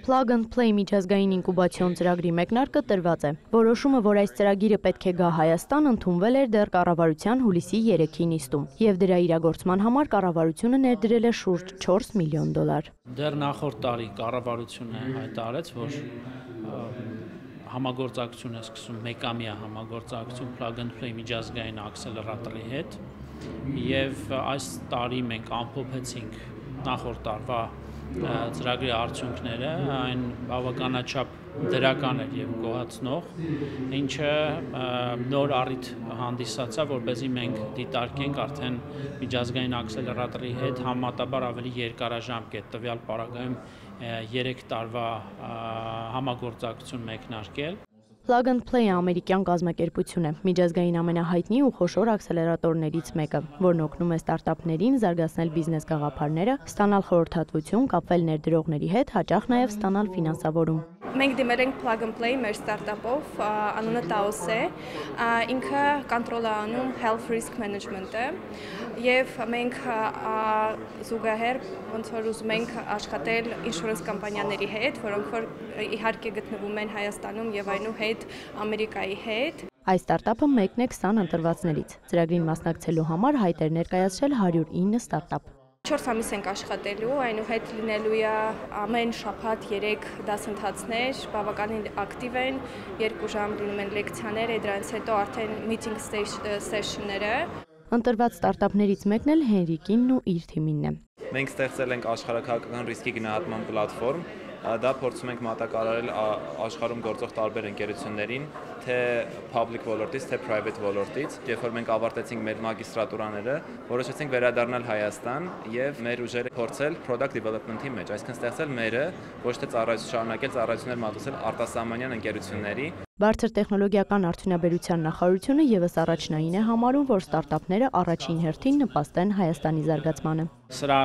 Plug and Play միջազգային ինկուբացիոն ծրագրի մեկնարկը տրված է։ Որոշումը, որ այս ծրագիրը պետք է գա Հայաստան, ընդունվել էր դեռ կառավարության հուլիսի 3-ի նիստում, եւ դրա իրագործման համար կառավարությունը ներդրել է շուրջ $4 միլիոն։ Դեռ նախորդ տարի կառավարությունը հայտարարեց, որ համագործակցություն է սկսում մեկամյա համագործակցություն Plug and Play միջազգային աքսելերատորի հետ, եւ այս տարի մենք ամփոփեցինք նախորդ տարվա ծրագրի արդյունքները, այն բավականաչափ դրական էր եւ գոհացնող, ինչը նոր առիթ հանդիսացավ, որպեսզի մենք դիտարկենք արդեն միջազգային աքսելերատորի հետ համատաբար ավելի երկարաժամկետ տվյալ պարագայում 3 տարվա համագործակցություն մեկնարկել։ Plug and Play-ը ամերիկյան կազմակերպություն է, միջազգային ամենահայտնի ու խոշոր աքսելերատորներից մեկը, որն օգնում է ստարտափներին զարգացնել բիզնես գաղափարները, ստանալ խորհրդատվություն, կապվել ներդրողների հետ, հաճախ նաև ստանալ ֆինանսավորում։ Մենք դիմել ենք Plug and Play մեր ստարտափով, անունը Taos է, ինքը կոնտրոլ է անում Health Risk Management-ը, եւ մենք զուգահեռ ոնց որ ուզում ենք աշխատել ինշուրենս կամպանիաների հետ, որոնք որ իհարկե գտնվում են Հայաստանում եւ այնուհետ Ամերիկայի հետ։ Այս ստարտափը մեկն է 20 ընտրվածներից։ Ծրագրին մասնակցելու համար հայտ էր ներկայացրել 109 ստարտափ։ 4 ամիս ենք աշխատելու, այնուհետ լինելու է ամեն շաբաթ 3 դասընթացներ, բավականին ակտիվ են, 2 ժամ լինում են լեկցիաներ, դրանից հետո արդեն meeting session-ները։ Ընտրված ստարտափներից մեկն էլ Հենրի կինն ու իր թիմինն է։ Մենք ստեղծել ենք աշխարհաքաղաքական ռիսկի գնահատման պլատֆորմ, դա փորձում ենք մատակարարել աշխարհում գործող տարբեր ընկերություններին, թե public ոլորտից, թե private ոլորտից։ Երբ որ մենք ավարտեցինք մեր մագիստրատուրաները, որոշեցինք վերադառնալ Հայաստան եւ մեր ուժերը փորձել product development-ի մեջ, այսինքն ստեղծել մերը, ոչ թե շարունակել ծառայություններ մատուցել արտասահմանյան ընկերությունների։ Բարձր տեխնոլոգիական արդյունաբերության նախարարությունը եւս առաջնային է համարում, որ ստարտափները առաջին հերթին նպաստեն Հայաստանի զարգացմանը։ Սրա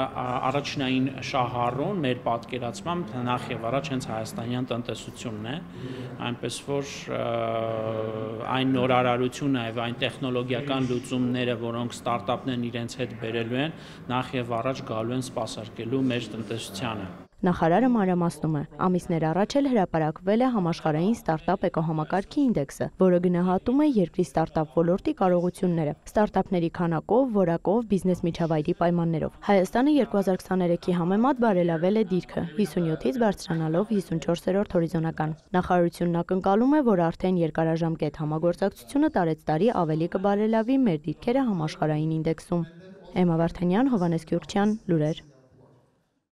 առաջնային շահառուն մեր պատկերացմամբ նախ եւ առաջ հենց հայաստանյան տնտեսությունն է, այնպես որ այն նորարարությունը եւ այն տեխնոլոգիական լուծումները, որոնք ստարտափներն իրենց հետ բերելու են, նախ եւ առաջ գալու են սպասարկելու մեր տնտեսությանը։ Նախարարը մանրամասնում է, ամիսներ առաջ էլ հրապարակվել է համաշխարհային ստարտափ էկոհամակարգի ինդեքսը, որը գնահատում է երկրի ստարտափ ոլորտի կարողությունները, ստարտափների քանակով, որակով, բիզնես միջավայրի պայմաններով։ Հայաստանը 2023-ի համեմատ բարելավել է դիրքը, 57-ից բարձրանալով 54-րդ հորիզոնական։ Նախարարությունն ակնկալում է, որ արդեն երկարաժամկետ համագործակցությունը տարեցտարի ավելի կբարելավի մեր դիրքերը համաշխարհային ինդեքսում։ Էմմա Վարդանյան, Հովհաննես Գյուրջյան, լուրեր։